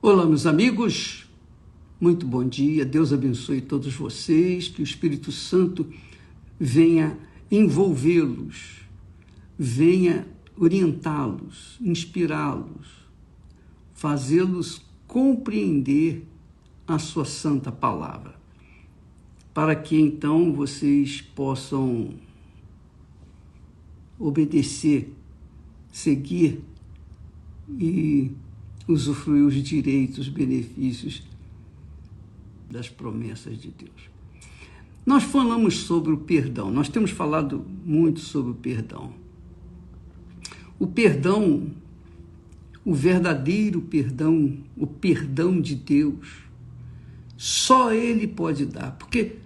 Olá, meus amigos, muito bom dia, Deus abençoe todos vocês, que o Espírito Santo venha envolvê-los, venha orientá-los, inspirá-los, fazê-los compreender a sua santa palavra, para que então vocês possam obedecer, seguir e usufruir os direitos, os benefícios das promessas de Deus. Nós falamos sobre o perdão, nós temos falado muito sobre o perdão. O perdão, o verdadeiro perdão, o perdão de Deus, só Ele pode dar, porque,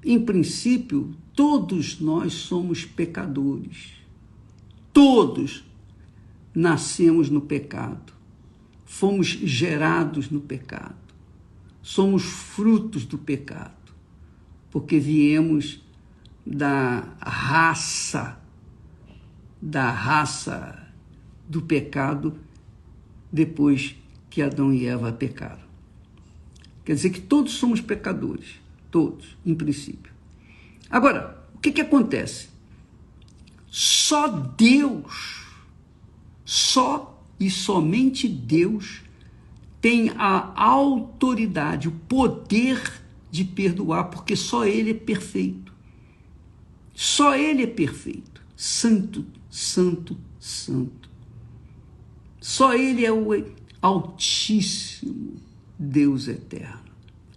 em princípio, todos nós somos pecadores. Todos nascemos no pecado. Fomos gerados no pecado, somos frutos do pecado, porque viemos da raça do pecado depois que Adão e Eva pecaram. Quer dizer que todos somos pecadores, todos, em princípio. Agora, o que acontece? Só Deus, e somente Deus tem a autoridade, o poder de perdoar, porque só Ele é perfeito. Só Ele é perfeito. Santo, santo, santo. Só Ele é o Altíssimo Deus eterno.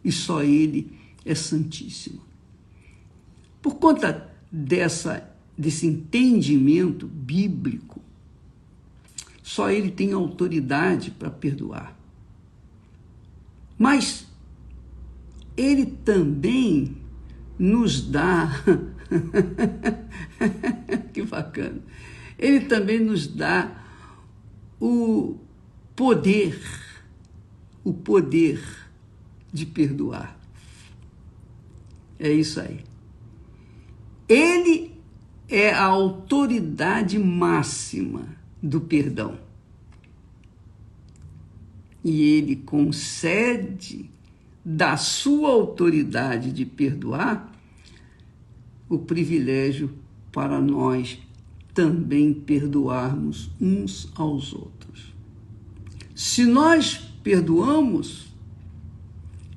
E só Ele é santíssimo. Por conta desse entendimento bíblico, só Ele tem autoridade para perdoar. Mas Ele também nos dá, que bacana, Ele também nos dá o poder de perdoar. É isso aí. Ele é a autoridade máxima do perdão. E Ele concede da sua autoridade de perdoar o privilégio para nós também perdoarmos uns aos outros. Se nós perdoamos,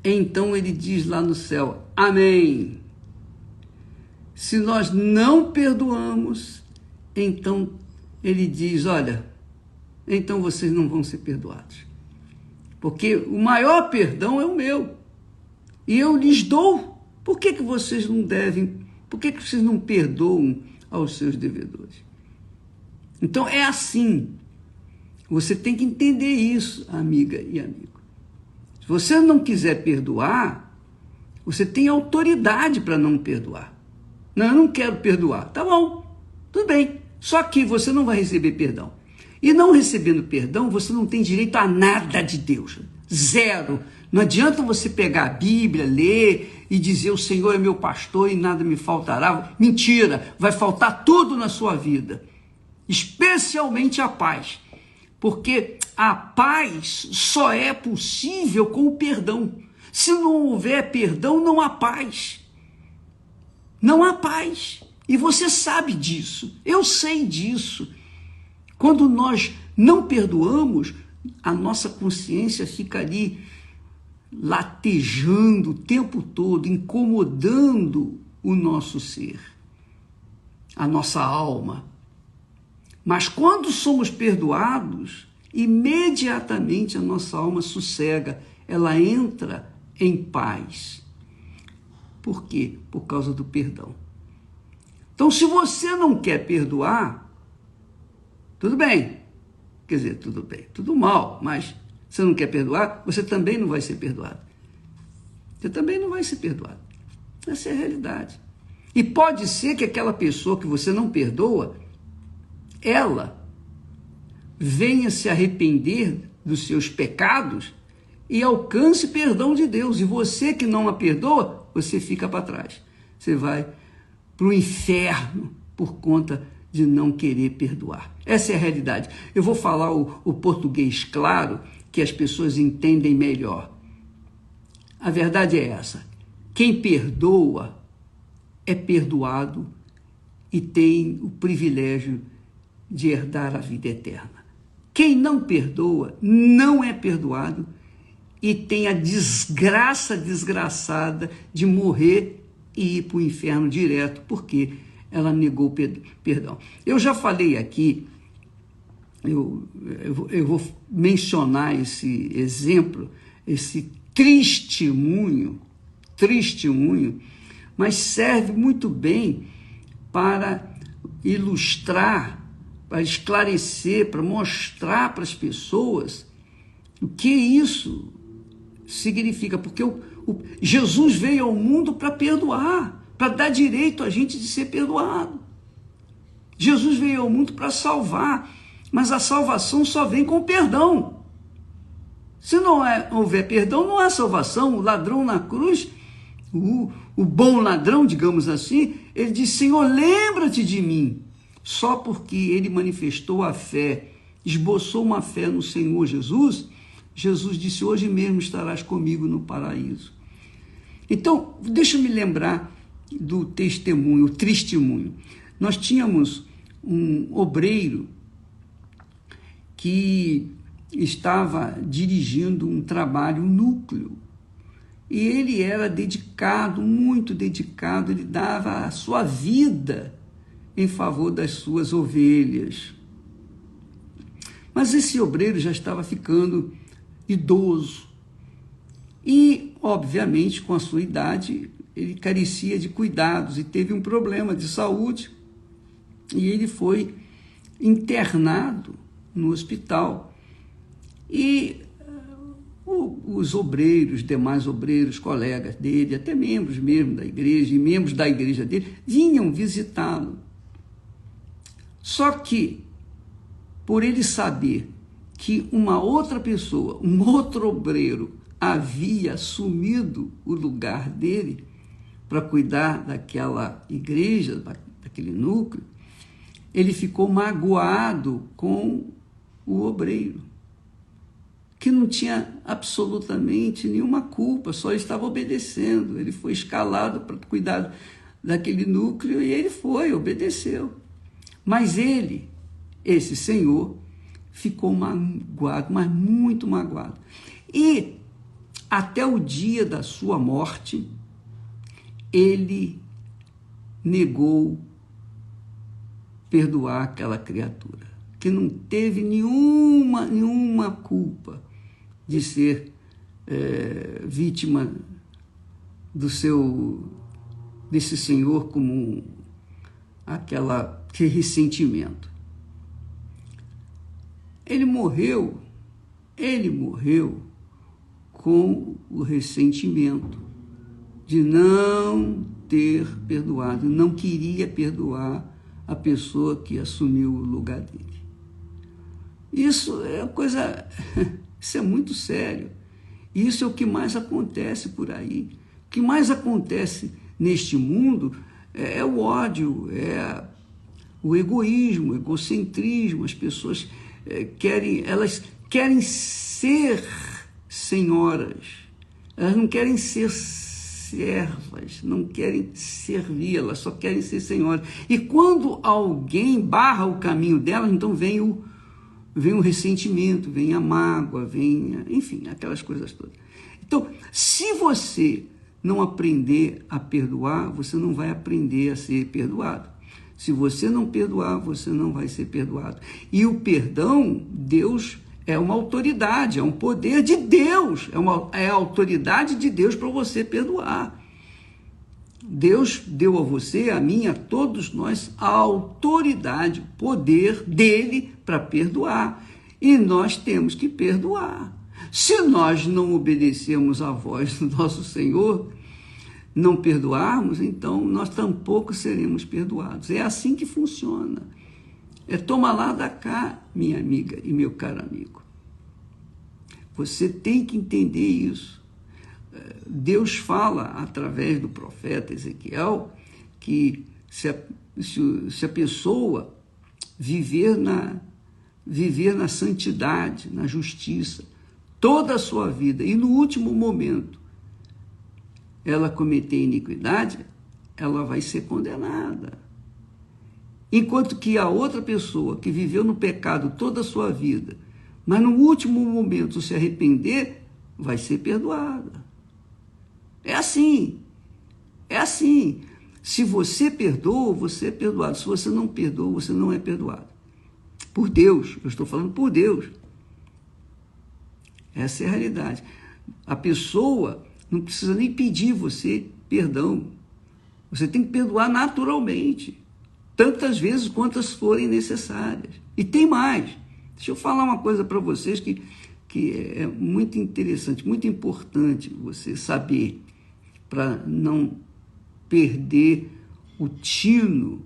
então Ele diz lá no céu, amém. Se nós não perdoamos, então Ele diz, olha, então vocês não vão ser perdoados. Porque o maior perdão é o meu. E eu lhes dou. Por que vocês não devem? Por que vocês não perdoam aos seus devedores? Então é assim. Você tem que entender isso, amiga e amigo. Se você não quiser perdoar, você tem autoridade para não perdoar. Não, eu não quero perdoar. Tá bom, tudo bem. Só que você não vai receber perdão. E não recebendo perdão, você não tem direito a nada de Deus. Zero. Não adianta você pegar a Bíblia, ler e dizer o Senhor é meu pastor e nada me faltará. Mentira, vai faltar tudo na sua vida. Especialmente a paz. Porque a paz só é possível com o perdão. Se não houver perdão, não há paz. Não há paz. E você sabe disso. Eu sei disso. Quando nós não perdoamos, a nossa consciência fica ali latejando o tempo todo, incomodando o nosso ser, a nossa alma. Mas quando somos perdoados, imediatamente a nossa alma sossega, ela entra em paz. Por quê? Por causa do perdão. Então, se você não quer perdoar, tudo bem, quer dizer, tudo bem, tudo mal, mas você não quer perdoar, você também não vai ser perdoado. Você também não vai ser perdoado. Essa é a realidade. E pode ser que aquela pessoa que você não perdoa, ela venha se arrepender dos seus pecados e alcance perdão de Deus. E você que não a perdoa, você fica para trás. Você vai para o inferno por conta de não querer perdoar. Essa é a realidade. Eu vou falar o português claro, que as pessoas entendem melhor. A verdade é essa: quem perdoa é perdoado e tem o privilégio de herdar a vida eterna. Quem não perdoa não é perdoado e tem a desgraça desgraçada de morrer e ir para o inferno direto, porque ela negou perdão. Eu já falei aqui, eu vou mencionar esse exemplo, esse testemunho, mas serve muito bem para ilustrar, para esclarecer, para mostrar para as pessoas o que isso significa, porque Jesus veio ao mundo para perdoar, para dar direito a gente de ser perdoado. Jesus veio ao mundo para salvar, mas a salvação só vem com perdão. Se não houver perdão, não há salvação. O ladrão na cruz, o bom ladrão, digamos assim, ele diz: Senhor, lembra-te de mim. Só porque ele manifestou a fé, esboçou uma fé no Senhor Jesus, Jesus disse: hoje mesmo estarás comigo no paraíso. Então, deixa eu me lembrar do testemunho, o testemunho. Nós tínhamos um obreiro que estava dirigindo um trabalho núcleo. E ele era dedicado, muito dedicado, ele dava a sua vida em favor das suas ovelhas. Mas esse obreiro já estava ficando idoso. E, obviamente, com a sua idade, ele carecia de cuidados e teve um problema de saúde. E ele foi internado no hospital. E os obreiros, demais obreiros, colegas dele, até membros mesmo da igreja e membros da igreja dele, vinham visitá-lo. Só que, por ele saber que uma outra pessoa, um outro obreiro, havia assumido o lugar dele para cuidar daquela igreja, daquele núcleo, ele ficou magoado com o obreiro, que não tinha absolutamente nenhuma culpa, só estava obedecendo. Ele foi escalado para cuidar daquele núcleo e ele obedeceu. Mas ele, esse senhor, ficou magoado, mas muito magoado. E até o dia da sua morte, ele negou perdoar aquela criatura, que não teve nenhuma culpa de ser vítima desse senhor, como aquele ressentimento. Ele morreu com o ressentimento de não ter perdoado, não queria perdoar a pessoa que assumiu o lugar dele. Isso é muito sério. Isso é o que mais acontece por aí. O que mais acontece neste mundo é o ódio, é o egoísmo, o egocentrismo. As pessoas querem ser senhoras, elas não querem ser servas, não querem servir, elas só querem ser senhoras. E quando alguém barra o caminho delas, então vem o ressentimento, vem a mágoa, enfim, aquelas coisas todas. Então, se você não aprender a perdoar, você não vai aprender a ser perdoado. Se você não perdoar, você não vai ser perdoado. E o perdão, Deus é uma autoridade, é um poder de Deus, é a autoridade de Deus para você perdoar. Deus deu a você, a mim, a todos nós, a autoridade, o poder dele para perdoar. E nós temos que perdoar. Se nós não obedecermos à voz do nosso Senhor, não perdoarmos, então nós tampouco seremos perdoados. É assim que funciona. É toma lá da cá, minha amiga e meu caro amigo. Você tem que entender isso. Deus fala através do profeta Ezequiel que se a pessoa viver na santidade, na justiça, toda a sua vida e no último momento ela cometer iniquidade, ela vai ser condenada. Enquanto que a outra pessoa que viveu no pecado toda a sua vida, mas no último momento se arrepender, vai ser perdoada. É assim. É assim. Se você perdoa, você é perdoado. Se você não perdoa, você não é perdoado. Por Deus. Eu estou falando por Deus. Essa é a realidade. A pessoa não precisa nem pedir você perdão. Você tem que perdoar naturalmente, tantas vezes quantas forem necessárias. E tem mais. Deixa eu falar uma coisa para vocês que é muito interessante, muito importante você saber, para não perder o tino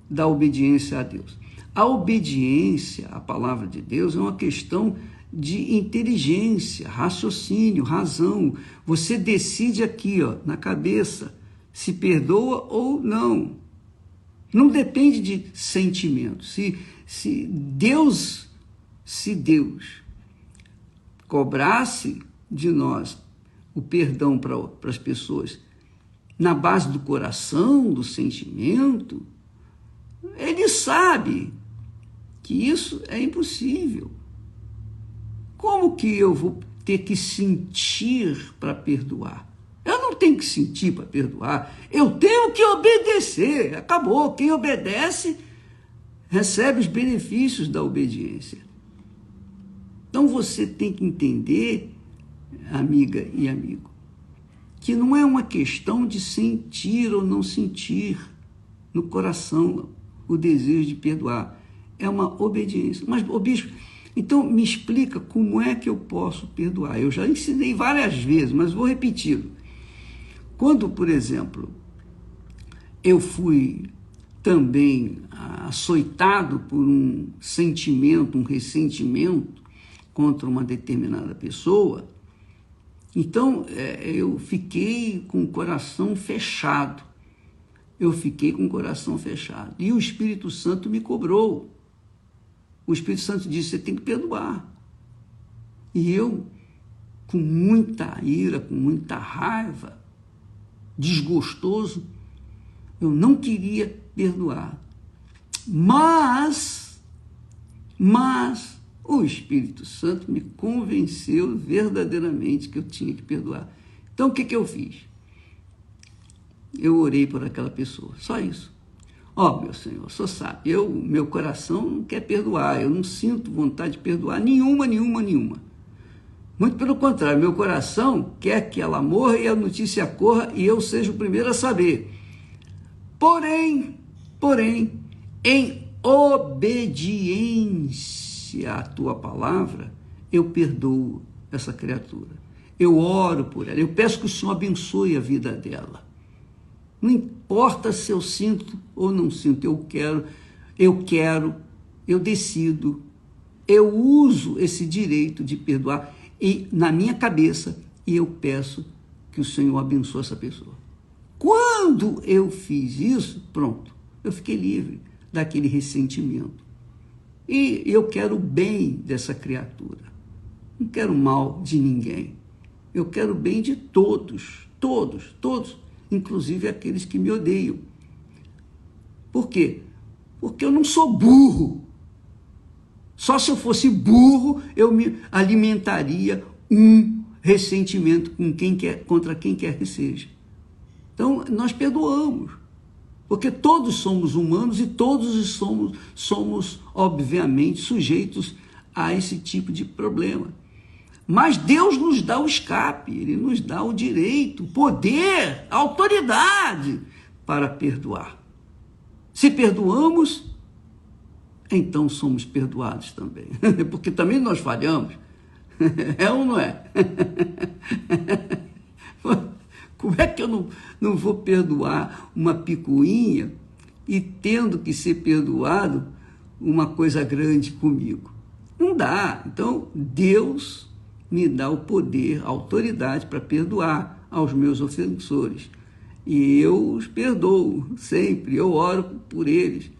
da obediência a Deus. A obediência à palavra de Deus é uma questão de inteligência, raciocínio, razão. Você decide aqui, ó, na cabeça, se perdoa ou não. Não depende de sentimento. Se Deus cobrasse de nós o perdão para as pessoas na base do coração, do sentimento, ele sabe que isso é impossível. Como que eu vou ter que sentir para perdoar? Eu não tenho que sentir para perdoar, eu tenho que obedecer. Acabou. Quem obedece recebe os benefícios da obediência. Então você tem que entender, amiga e amigo, que não é uma questão de sentir ou não sentir no coração o desejo de perdoar. É uma obediência. Mas, ô bispo, então me explica como é que eu posso perdoar. Eu já ensinei várias vezes, mas vou repeti-lo. Quando, por exemplo, eu fui também açoitado por um sentimento, um ressentimento contra uma determinada pessoa, então eu fiquei com o coração fechado. E o Espírito Santo me cobrou. O Espírito Santo disse, você tem que perdoar. E eu, com muita ira, com muita raiva, desgostoso, eu não queria perdoar. Mas o Espírito Santo me convenceu verdadeiramente que eu tinha que perdoar. Então, o que eu fiz? Eu orei por aquela pessoa, só isso. Ó, meu Senhor, o Senhor sabe, meu coração não quer perdoar, eu não sinto vontade de perdoar nenhuma. Muito pelo contrário, meu coração quer que ela morra e a notícia corra e eu seja o primeiro a saber. Porém, em obediência à tua palavra, eu perdoo essa criatura. Eu oro por ela, eu peço que o Senhor abençoe a vida dela. Não importa se eu sinto ou não sinto, eu decido, eu uso esse direito de perdoar e na minha cabeça e eu peço que o Senhor abençoe essa pessoa. Quando eu fiz isso, pronto, eu fiquei livre daquele ressentimento. E eu quero o bem dessa criatura. Não quero o mal de ninguém. Eu quero o bem de todos, inclusive aqueles que me odeiam. Por quê? Porque eu não sou burro. Só se eu fosse burro, eu me alimentaria um ressentimento contra quem quer que seja. Então, nós perdoamos, porque todos somos humanos e todos somos obviamente, sujeitos a esse tipo de problema. Mas Deus nos dá o escape, Ele nos dá o direito, o poder, a autoridade para perdoar. Se perdoamos, então somos perdoados também, porque também nós falhamos. É ou não é? Como é que eu não vou perdoar uma picuinha e tendo que ser perdoado uma coisa grande comigo? Não dá. Então, Deus me dá o poder, a autoridade para perdoar aos meus ofensores. E eu os perdoo sempre, eu oro por eles.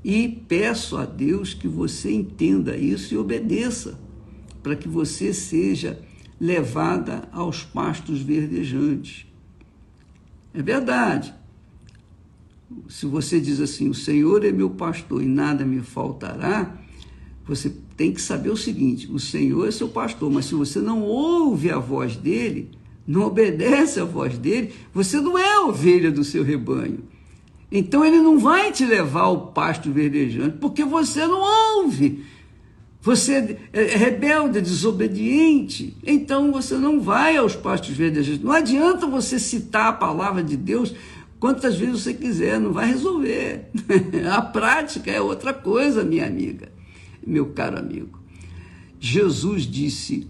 E peço a Deus que você entenda isso e obedeça, para que você seja levada aos pastos verdejantes. É verdade. Se você diz assim, o Senhor é meu pastor e nada me faltará, você tem que saber o seguinte, o Senhor é seu pastor, mas se você não ouve a voz dele, não obedece a voz dele, você não é ovelha do seu rebanho. Então ele não vai te levar ao pasto verdejante, porque você não ouve. Você é rebelde, desobediente, então você não vai aos pastos verdejantes. Não adianta você citar a palavra de Deus quantas vezes você quiser, não vai resolver. A prática é outra coisa, minha amiga, meu caro amigo. Jesus disse,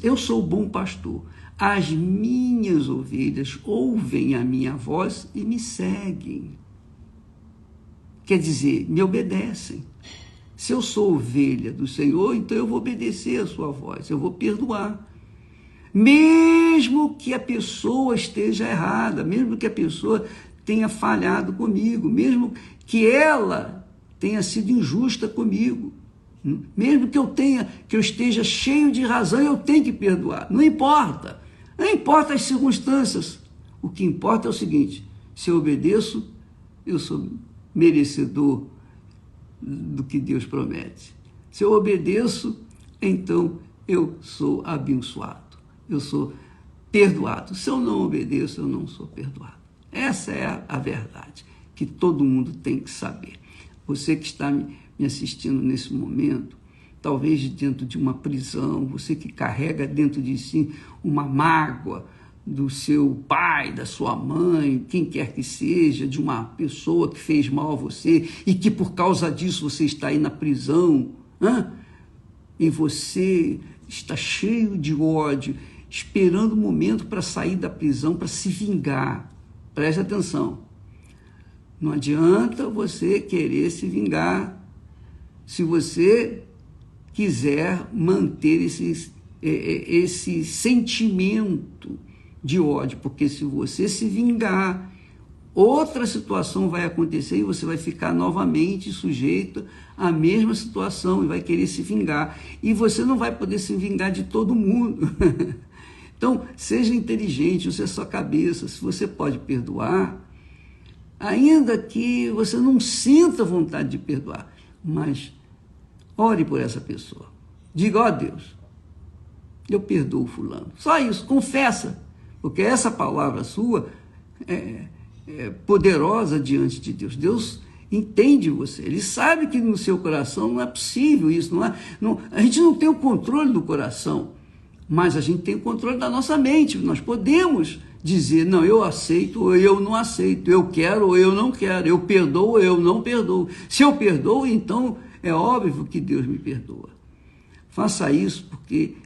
eu sou o bom pastor, as minhas ovelhas ouvem a minha voz e me seguem. Quer dizer, me obedecem. Se eu sou ovelha do Senhor, então eu vou obedecer a sua voz, eu vou perdoar. Mesmo que a pessoa esteja errada, mesmo que a pessoa tenha falhado comigo, mesmo que ela tenha sido injusta comigo, mesmo que eu esteja cheio de razão, eu tenho que perdoar. Não importa as circunstâncias. O que importa é o seguinte, se eu obedeço, eu sou merecedor do que Deus promete. Se eu obedeço, então eu sou abençoado, eu sou perdoado. Se eu não obedeço, eu não sou perdoado. Essa é a verdade que todo mundo tem que saber. Você que está me assistindo nesse momento, talvez dentro de uma prisão, você que carrega dentro de si uma mágoa do seu pai, da sua mãe, quem quer que seja, de uma pessoa que fez mal a você e que por causa disso você está aí na prisão, e você está cheio de ódio, esperando o momento para sair da prisão, para se vingar. Preste atenção, não adianta você querer se vingar se você quiser manter esse sentimento de ódio, porque se você se vingar, outra situação vai acontecer e você vai ficar novamente sujeito à mesma situação e vai querer se vingar. E você não vai poder se vingar de todo mundo. Então, seja inteligente, use a sua cabeça. Se você pode perdoar, ainda que você não sinta vontade de perdoar, mas ore por essa pessoa. Diga, ó Deus, eu perdoo fulano. Só isso, confessa. Porque essa palavra sua é poderosa diante de Deus. Deus entende você. Ele sabe que no seu coração não é possível isso. A gente não tem o controle do coração, mas a gente tem o controle da nossa mente. Nós podemos dizer, não, eu aceito ou eu não aceito. Eu quero ou eu não quero. Eu perdoo ou eu não perdoo. Se eu perdoo, então é óbvio que Deus me perdoa. Faça isso, porque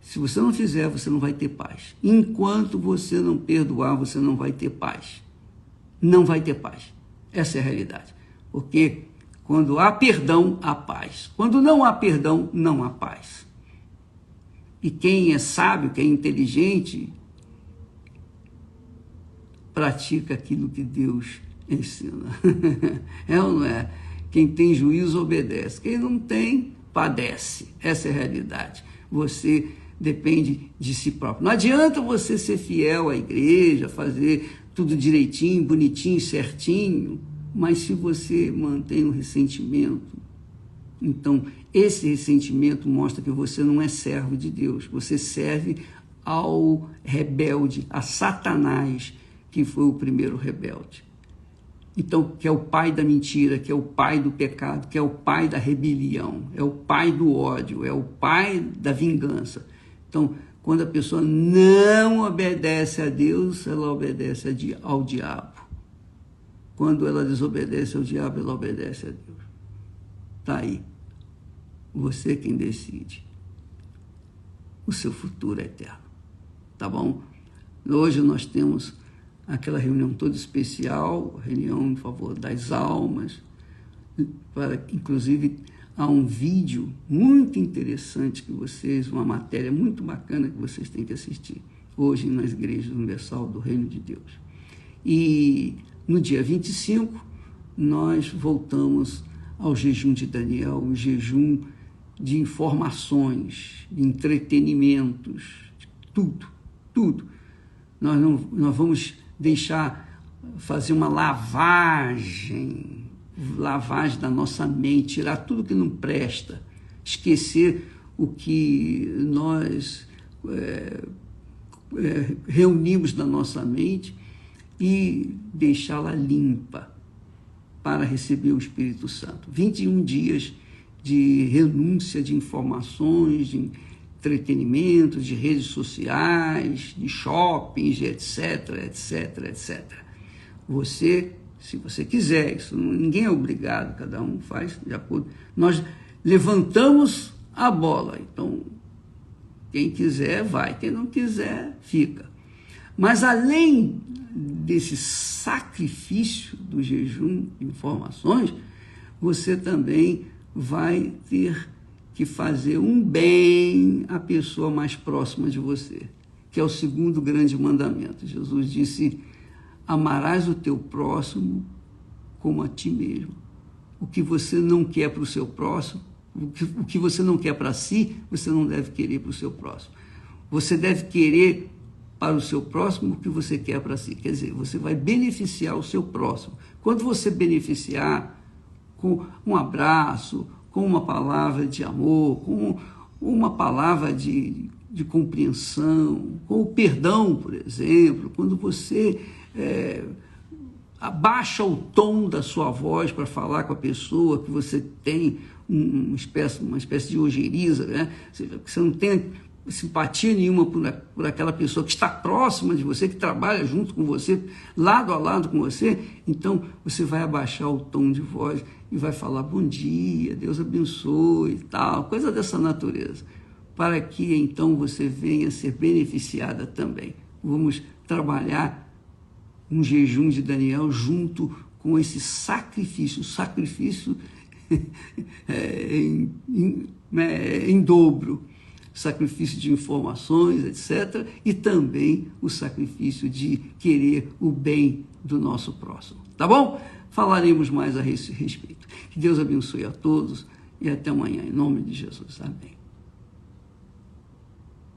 se você não fizer, você não vai ter paz. Enquanto você não perdoar, você não vai ter paz. Não vai ter paz. Essa é a realidade. Porque quando há perdão, há paz. Quando não há perdão, não há paz. E quem é sábio, quem é inteligente, pratica aquilo que Deus ensina. É ou não é? Quem tem juízo obedece. Quem não tem, padece. Essa é a realidade. Você depende de si próprio. Não adianta você ser fiel à igreja, fazer tudo direitinho, bonitinho, certinho, mas se você mantém um ressentimento, então esse ressentimento mostra que você não é servo de Deus, você serve ao rebelde, a Satanás, que foi o primeiro rebelde. Então, que é o pai da mentira, que é o pai do pecado, que é o pai da rebelião, é o pai do ódio, é o pai da vingança. Então, quando a pessoa não obedece a Deus, ela obedece ao diabo. Quando ela desobedece ao diabo, ela obedece a Deus. Está aí. Você quem decide. O seu futuro é eterno. Tá bom? Hoje nós temos aquela reunião toda especial, reunião em favor das almas, inclusive há um vídeo muito interessante que uma matéria muito bacana que vocês têm que assistir, hoje nas igrejas universal do Reino de Deus. E no dia 25, nós voltamos ao jejum de Daniel, o jejum de informações, de entretenimentos, de tudo. Nós vamos deixar fazer uma lavagem da nossa mente, tirar tudo que não presta, esquecer o que nós reunimos na nossa mente e deixá-la limpa para receber o Espírito Santo. 21 dias de renúncia de informações, de entretenimento, de redes sociais, de shoppings, etc. Você, se você quiser, isso ninguém é obrigado, cada um faz de acordo. Nós levantamos a bola, então quem quiser vai, quem não quiser fica. Mas além desse sacrifício do jejum de informações, você também vai ter que fazer um bem à pessoa mais próxima de você, que é o segundo grande mandamento. Jesus disse: amarás o teu próximo como a ti mesmo. O que você não quer para o seu próximo, o que você não quer para si, você não deve querer para o seu próximo. Você deve querer para o seu próximo o que você quer para si. Quer dizer, você vai beneficiar o seu próximo. Quando você beneficiar com um abraço, com uma palavra de amor, com uma palavra de compreensão, com o perdão, por exemplo, quando você abaixa o tom da sua voz para falar com a pessoa que você tem uma espécie de ojeriza, né? Você não tem simpatia nenhuma por aquela pessoa que está próxima de você, que trabalha junto com você, lado a lado com você, então você vai abaixar o tom de voz e vai falar bom dia, Deus abençoe e tal, coisa dessa natureza, para que então você venha ser beneficiada também. Vamos trabalhar um jejum de Daniel junto com esse sacrifício, em dobro, sacrifício de informações, etc., e também o sacrifício de querer o bem do nosso próximo. Tá bom? Falaremos mais a esse respeito. Que Deus abençoe a todos e até amanhã, em nome de Jesus. Amém.